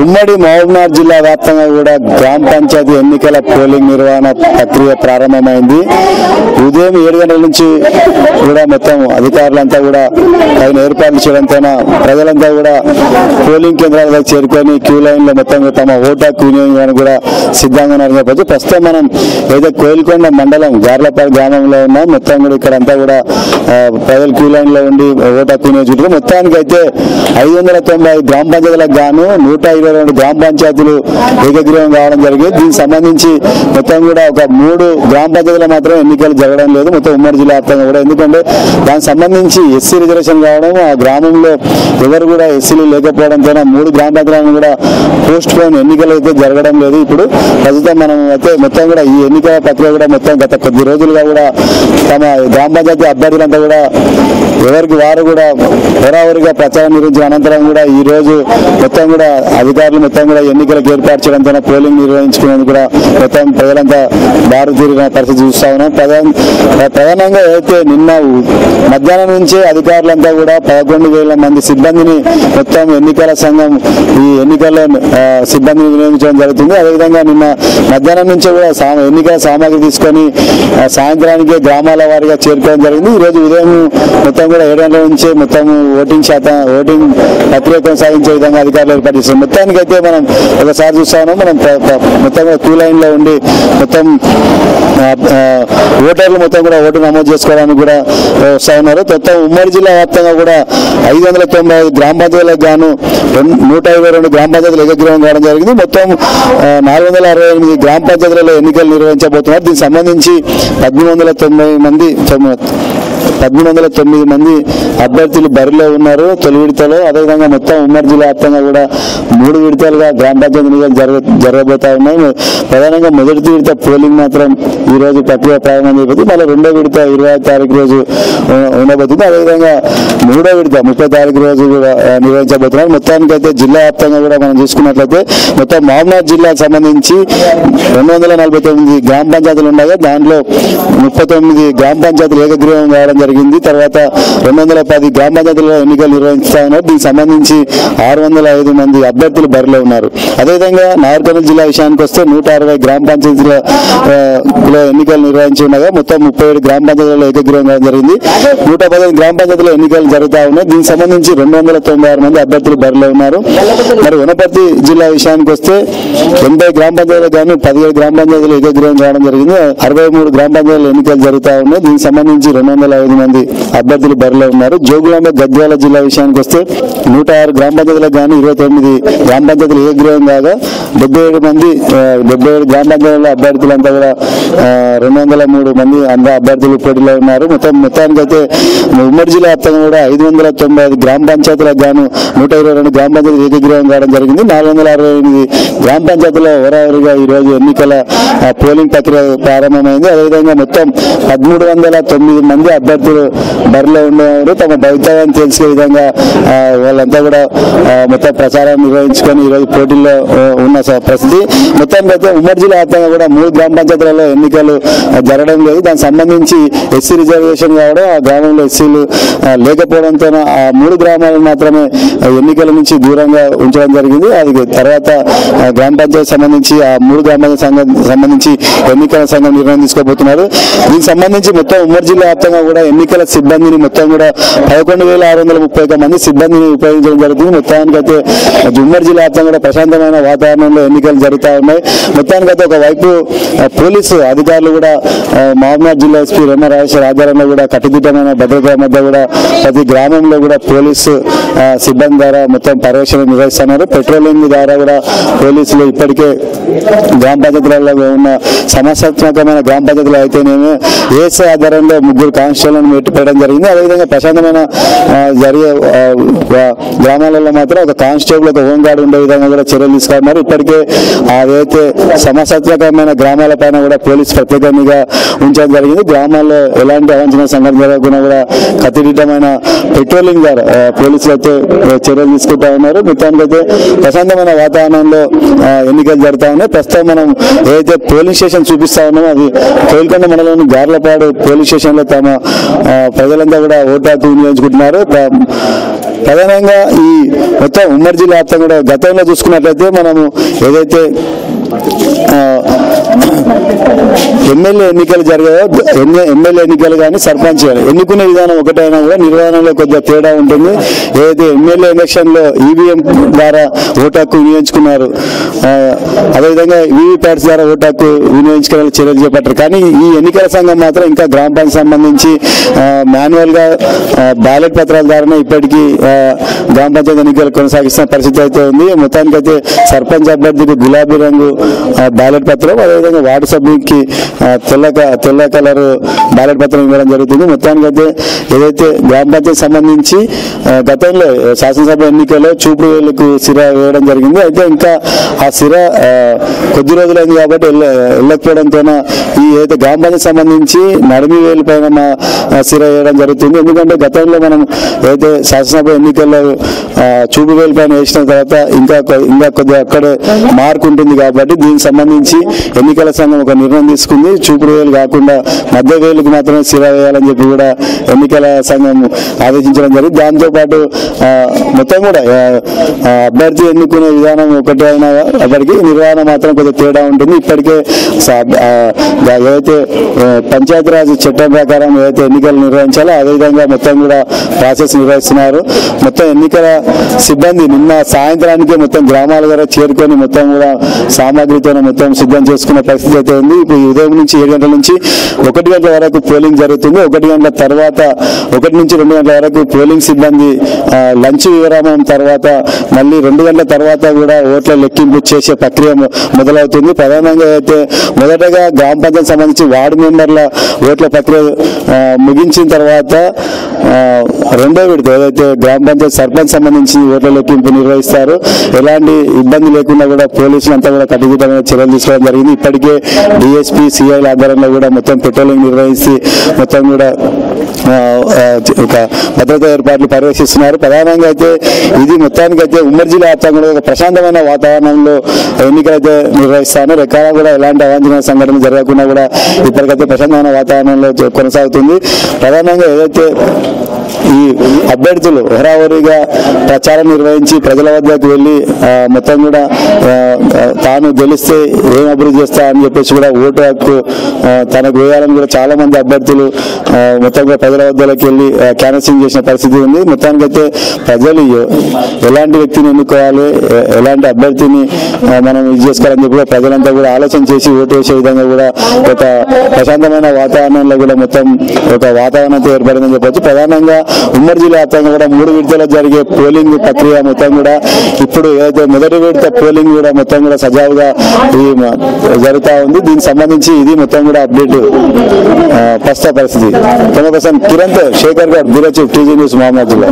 ఉమ్మడి మహబూబ్నగర్ జిల్లా వ్యాప్తంగా కూడా గ్రామ పంచాయతీ ఎన్నికల పోలింగ్ నిర్వహణ ప్రక్రియ ప్రారంభమైంది. ఉదయం 7 గంటల నుంచి కూడా మొత్తం అధికారులంతా కూడా తగిన ఏర్పాట్లు చేయడంతో ప్రజలంతా కూడా పోలింగ్ కేంద్రాలకు చేరుకొని క్యూ లైన్ లో మొత్తం తమ ఓటు హక్కు వినియోగానికి కూడా సిద్ధంగా ఉన్నారు. ప్రస్తుతం మనం ఏదో కోయిల్కొండ మండలం గార్లపాడు గ్రామంలో ఉన్నాం. మొత్తం కూడా ఇక్కడ అంతా కూడా ప్రజలు క్యూ లైన్ లో ఉండి ఓటు హక్కు వినియోగించుకుంటారు. మొత్తానికి అయితే 590 గ్రామ పంచాయతీలకు గాను 122 గ్రామ పంచాయతీలు ఏకగ్రీవం కావడం జరిగింది. దీనికి సంబంధించి మొత్తం కూడా ఒక 3 గ్రామ పంచాయతీలు మాత్రం ఎన్నికలు జరగడం లేదు మొత్తం ఉమ్మడి జిల్లా వ్యాప్తంగా కూడా. ఎందుకంటే దానికి సంబంధించి ఎస్సీ రిజర్వేషన్ కావడం, ఆ గ్రామంలో ఎవరు కూడా ఎస్సీలు లేకపోవడంతో 3 గ్రామ పంచాయతీలను కూడా పోస్ట్ పోన్ ఎన్నికలు అయితే జరగడం లేదు. ఇప్పుడు ప్రస్తుతం మనం అయితే మొత్తం కూడా ఈ ఎన్నికల ప్రక్రియ కూడా మొత్తం గత కొద్ది రోజులుగా కూడా తమ గ్రామ పంచాయతీ అభ్యర్థులంతా కూడా ఎవరికి వారు కూడా హోరాహోరీగా ప్రచారం నిర్వహించిన అనంతరం కూడా ఈ రోజు మొత్తం కూడా అధికారులు మొత్తం కూడా ఎన్నికలకు ఏర్పాటు చేయడంతో పోలింగ్ నిర్వహించుకునేందుకు కూడా మొత్తం ప్రజలంతా బారు తీరిన పరిస్థితి చూస్తా ఉన్నాం. ప్రధానంగా అయితే నిన్న మధ్యాహ్నం నుంచే అధికారులంతా కూడా 11,000 మంది సిబ్బందిని మొత్తం ఎన్నికల సంఘం ఈ ఎన్నికల్లో సిబ్బందిని వినియోగించడం జరుగుతుంది. అదేవిధంగా నిన్న మధ్యాహ్నం నుంచే కూడా ఎన్నికల సామాగ్రి తీసుకొని సాయంత్రానికి గ్రామాల వారిగా చేరుకోవడం జరిగింది. ఈ రోజు ఉదయం మొత్తం కూడా 7 గంటల నుంచే మొత్తం ఓటింగ్ ప్రక్రియ కొనసాగించే విధంగా అధికారులు ఏర్పాటు చేస్తారు. మొత్తానికి అయితే మనం ఒకసారి చూస్తా ఉన్నాం. మనం మొత్తం కూడా క్యూ లైన్ లో ఉండి మొత్తం ఓటర్లు మొత్తం కూడా ఓటు నమోదు చేసుకోవడానికి కూడా వస్తా ఉన్నారు. మొత్తం ఉమ్మడి జిల్లా వ్యాప్తంగా కూడా 595 గ్రామ పంచాయతీలకు గాను 122 గ్రామ పంచాయతీలు ఏకగ్రీవం కావడం జరిగింది. మొత్తం 468 గ్రామ పంచాయతీలలో ఎన్నికలు నిర్వహించబోతున్నారు. దీనికి సంబంధించి 1309 మంది అభ్యర్థులు బరిలో ఉన్నారు తొలి విడతలో. అదేవిధంగా మొత్తం ఉమ్మడి జిల్లా వ్యాప్తంగా కూడా 3 విడతలుగా గ్రామ పంచాయతీ ఎన్నికలు జరగబోతా ఉన్నాయి. ప్రధానంగా మొదటి విడత పోలింగ్ మాత్రం ఈ రోజు ప్రక్రియ ప్రారంభం చేయబోతుంది. మళ్ళీ 2వ విడత 25వ తారీఖు రోజు ఉండబోతుంది. అదేవిధంగా 3వ విడత 30వ తారీఖు రోజు కూడా నిర్వహించబోతున్నారు. మొత్తానికి అయితే జిల్లా వ్యాప్తంగా కూడా మనం చూసుకున్నట్లయితే మొత్తం మహబూబ్నగర్ జిల్లాకు సంబంధించి 249 గ్రామ పంచాయతీలు ఉన్నాయి. దాంట్లో 39 గ్రామ పంచాయతీలు ఏకగ్రీవం కావడం జరిగింది. తర్వాత 210 గ్రామ పంచాయతీలలో ఎన్నికలు నిర్వహిస్తా ఉన్నారు. దీనికి సంబంధించి 605 మంది అభ్యర్థులు బరిలో ఉన్నారు. అదేవిధంగా నాగర్ కర్నూలు జిల్లా విషయానికి వస్తే 160 గ్రామ పంచాయతీలలో ఎన్నికలు నిర్వహించి ఉండగా మొత్తం 37 గ్రామ పంచాయతీలలో ఏకగ్రీవం కావడం జరిగింది. 115 గ్రామ పంచాయతీలో ఎన్నికలు జరుగుతా ఉన్నాయి. దీనికి సంబంధించి 296 మంది అభ్యర్థులు బరిలో ఉన్నారు. మరి వనపర్తి జిల్లా విషయానికి వస్తే 80 గ్రామ పంచాయతీలకు గాను 17 గ్రామ పంచాయతీలు ఏకగ్రీవం కావడం జరిగింది. 63 గ్రామ పంచాయతీలు ఎన్నికలు జరుగుతా ఉన్నాయి. దీనికి సంబంధించి 205 మంది అభ్యర్థులు బరిలో ఉన్నారు. జోగులాంబ గద్వాల జిల్లా విషయానికి వస్తే 106 గ్రామ పంచాయతీలకు గాను 29 గ్రామ పంచాయతీలు ఏకగ్రీవం కాగా 77 గ్రామ పంచాయతీల అభ్యర్థులంతా కూడా 203 మంది అభ్యర్థులు పోటీలో ఉన్నారు. మొత్తానికి అయితే ఉమ్మడి జిల్లా వ్యాప్తంగా కూడా 595 గ్రామ పంచాయతీలకు గాను 122 గ్రామ పంచాయతీలు ఏకగ్రీవం కావడం జరిగింది. 468 గ్రామ పంచాయతీలో హోరాహోరీగా ఈ రోజు ఎన్నికల పోలింగ్ ప్రక్రియ ప్రారంభమైంది. అదేవిధంగా మొత్తం 1309 మంది అభ్యర్థులు బరిలో ఉండేవారు. తమ భవితవ్యాన్ని తెలిసే విధంగా వాళ్ళంతా కూడా మొత్తం ప్రచారాన్ని నిర్వహించుకొని ఈ రోజు పోటీల్లో ఉన్న పరిస్థితి. మొత్తానికి అయితే ఉమ్మడి జిల్లా వ్యాప్తంగా కూడా 3 గ్రామ పంచాయతీలలో ఎన్నికలు జరగడం లేదు. దానికి సంబంధించి ఎస్సీ రిజర్వేషన్ కావడం, ఆ గ్రామంలో ఎస్సీలు లేకపోవడంతో ఆ 3 గ్రామాలను మాత్రమే ఎన్నికల నుంచి దూరంగా ఉంచడం జరిగింది. అది తర్వాత గ్రామ పంచాయతీ సంబంధించి ఆ 3 గ్రామ సంబంధించి ఎన్నికల సంఘం నిర్ణయం తీసుకోబోతున్నారు. దీనికి సంబంధించి మొత్తం ఉమ్మడి జిల్లా వ్యాప్తంగా కూడా ఎన్నికల సిబ్బందిని మొత్తం కూడా 11,631 మంది సిబ్బందిని ఉపయోగించడం జరుగుతుంది. మొత్తానికైతే ఉమ్మడి జిల్లా వ్యాప్తంగా కూడా ప్రశాంతమైన వాతావరణంలో ఎన్నికలు జరుగుతూ ఉన్నాయి. మొత్తానికైతే ఒకవైపు పోలీసు అధికారులు కూడా మహబూబ్నగర్ జిల్లా ఎస్పీ రెమ్మ రాజేశ్వర్ ఆధ్వర్యంలో కూడా కట్టుదిట్టమైన భద్రత మధ్య కూడా ప్రతి గ్రామంలో కూడా పోలీసు సిబ్బంది ద్వారా మొత్తం పర్యవేక్షణ నిర్వహిస్తున్నారు. పెట్రోలింగ్ ద్వారా కూడా పోలీసులు ఇప్పటికే గ్రామ పంచాయతీలలో ఉన్న సమస్యాత్మకమైన గ్రామ పంచాయతీలు అయితేనేమో ఏఎస్ఐ ఆధారంలో 3 కానిస్టేబుల్లను పెట్టడం జరిగింది. అదేవిధంగా ప్రశాంతమైన జరిగే గ్రామాలలో మాత్రం ఒక కానిస్టేబుల్ ఒక హోమ్ గార్డ్ ఉండే విధంగా కూడా చర్యలు తీసుకున్నారు. ఇప్పటికే అదైతే సమస్యాత్మకమైన గ్రామాల పైన కూడా పోలీసు ప్రత్యేక నిఘా ఉంచడం జరిగింది. గ్రామాల్లో ఎలాంటి అవాంఛనీయ సంఘటన జరగకుండా కూడా కట్టుదిట్టమైన పెట్రోలింగ్ ద్వారా పోలీసులు అయితే చర్యలు తీసుకుంటా ఉన్నారు. మొత్తానికైతే ప్రశాంతమైన వాతావరణంలో ఎన్నికలు జరుగుతా ఉన్నాయి. ప్రస్తుతం మనం ఏదైతే పోలింగ్ స్టేషన్ చూపిస్తా ఉన్నామో అది కోయిల్కొండ మండలంలోని గార్లపాడు పోలీస్ స్టేషన్ లో తమ ప్రజలంతా కూడా ఓటు హక్కు వినియోగించుకుంటున్నారు. ప్రధానంగా ఈ మొత్తం ఉమ్మడి జిల్లా వ్యాప్తంగా కూడా గతంలో చూసుకున్నట్లయితే మనము ఏదైతే ఎమ్మెల్యే ఎన్నికలు జరిగాయో ఎమ్మెల్యే ఎన్నికలు కానీ సర్పంచ్ కానీ ఎన్నుకునే విధానం ఒకటైనా కూడా నిర్వహణలో కొద్దిగా తేడా ఉంటుంది. ఏదైతే ఎమ్మెల్యే ఎలక్షన్లో ఈవీఎం ద్వారా ఓటు హక్కు వినియోగించుకున్నారు, అదేవిధంగా వీవీప్యాట్స్ ద్వారా ఓటు హక్కు వినియోగించుకోవాలని చర్యలు చేపట్టారు. కానీ ఈ ఎన్నికల సంఘం మాత్రం ఇంకా గ్రామ పంచాయతీ సంబంధించి మాన్యువల్గా బ్యాలెట్ పత్రాల ద్వారానే ఇప్పటికీ గ్రామ పంచాయతీ ఎన్నికలు కొనసాగిస్తున్న పరిస్థితి అయితే ఉంది. మొత్తానికైతే సర్పంచ్ అభ్యర్థికి గులాబీ రంగు బ్యాలెట్ పత్రం, అదేవిధంగా వార్డు సభ్యునికి తెల్ల కలర్ బ్యాలెట్ పత్రం ఇవ్వడం జరుగుతుంది. మొత్తానికైతే ఏదైతే గ్రామ పంచాయతీ సంబంధించి గతంలో శాసనసభ ఎన్నికల్లో చూపుడు వేలకు సిర వేయడం జరిగింది. అయితే ఇంకా ఆ సిర కొద్ది రోజులైంది కాబట్టి వెళ్ళకపోవడంతో ఈ ఏదైతే గ్రామ పంచాయతీ సంబంధించి నడిమి వేలు పైన సిర వేయడం జరుగుతుంది. ఎందుకంటే గతంలో మనం ఏదైతే శాసనసభ ఎన్నికల్లో చూపుడు వేలు పైన వేసిన తర్వాత ఇంకా కొద్దిగా అక్కడే మార్కు ఉంటుంది కాబట్టి దీనికి సంబంధించి ఎన్నికల సంఘం ఒక నిర్ణయం తీసుకుంది. చూపుడు వేలు కాకుండా మధ్య వేలుకు మాత్రమే సిర వేయాలని చెప్పి కూడా ఎన్నికల సంఘం ఆదేశించడం జరిగింది. దాంతోపాటు మొత్తం కూడా అభ్యర్థి ఎన్నుకునే విధానం ఒకటే అయినా అప్పటికి నిర్వహణ మాత్రం కొద్దిగా తేడా ఉంటుంది. ఇప్పటికే ఏదైతే పంచాయతీరాజ్ చట్టం ప్రకారం ఏదైతే ఎన్నికలు నిర్వహించాలో అదేవిధంగా మొత్తం కూడా ప్రాసెస్ నిర్వహిస్తున్నారు. మొత్తం ఎన్నికల సిబ్బంది నిన్న సాయంత్రానికే మొత్తం గ్రామాల ద్వారా చేరుకొని మొత్తం కూడా సామాగ్రితో మొత్తం సిద్ధం చేసుకున్న పరిస్థితి అయితే ఉంది. ఇప్పుడు ఉదయం నుంచి 7 గంటల నుంచి 1 గంటల వరకు పోలింగ్ జరుగుతుంది. 1 గంటల తర్వాత 1 నుంచి 2 గంటల వరకు పోలింగ్ సిబ్బంది లంచ్ విరామం తర్వాత మళ్ళీ 2 గంటల తర్వాత కూడా ఓట్ల లెక్కింపు చేసే ప్రక్రియ మొదలవుతుంది. ప్రధానంగా అయితే మొదటగా గ్రామ పంచాయతీ సంబంధించి వార్డు మెంబర్ల ఓట్ల ప్రక్రియ ముగించిన తర్వాత రెండో విడత ఏదైతే గ్రామ పంచాయతీ సర్పంచ్ సంబంధించి ఓట్ల లెక్కింపు నిర్వహిస్తారు. ఎలాంటి ఇబ్బంది లేకుండా కూడా పోలీసులంతా కూడా కట్టుదిట్టమైన చర్యలు తీసుకోవడం జరిగింది. ఇప్పటికే డిఎస్పీ సిఐల ఆధ్వర్యంలో కూడా మొత్తం పెట్రోలింగ్ నిర్వహించి మొత్తం కూడా ఒక భద్రతా ఏర్పాట్లు పర్యవేక్షిస్తున్నారు. ప్రధానంగా అయితే ఇది మొత్తానికైతే ఉమ్మడి జిల్లా వ్యాప్తంగా కూడా ఒక ప్రశాంతమైన వాతావరణంలో ఎన్నికలైతే నిర్వహిస్తున్నారు. ఎక్కడ కూడా ఎలాంటి అవాంఛనీయ సంఘటన జరగకుండా కూడా ఇప్పటికైతే ప్రశాంతమైన వాతావరణంలో కొనసాగుతుంది. ప్రధానంగా ఏదైతే ఈ అభ్యర్థులు హోరాహోరీగా ప్రచారం నిర్వహించి ప్రజల వద్దకు వెళ్ళి మొత్తం కూడా తాను గెలిస్తే ఏం అభివృద్ధి చేస్తా అని చెప్పేసి కూడా ఓటు హక్కు తనకు వేయాలని కూడా చాలా మంది అభ్యర్థులు మొత్తం కూడా ప్రజల వద్దకు వెళ్ళి క్యాన్వసింగ్ చేసిన పరిస్థితి ఉంది. మొత్తానికైతే ప్రజలు ఎలాంటి వ్యక్తిని ఎన్నుకోవాలి, ఎలాంటి అభ్యర్థిని మనం ఇది చేసుకోవాలని చెప్పి కూడా ప్రజలంతా కూడా ఆలోచన చేసి ఓటు వేసే విధంగా కూడా ఒక ప్రశాంతమైన వాతావరణంలో కూడా మొత్తం ఒక వాతావరణంతో ఏర్పడిందని చెప్పొచ్చు. ప్రధానంగా ఉమ్మడి జిల్లా వ్యాప్తంగా కూడా 3 విడతల్లో జరిగే పోలింగ్ ప్రక్రియ మొత్తం కూడా ఇప్పుడు ఏదైతే మొదటి విడత పోలింగ్ కూడా మొత్తం కూడా సజావుగా జరుగుతూ ఉంది. దీనికి సంబంధించి ఇది మొత్తం కూడా అప్డేట్ ప్రస్తుత పరిస్థితి. Kiran Shekhar garu, bureau chief, TG news, Mohammed జిల్లా.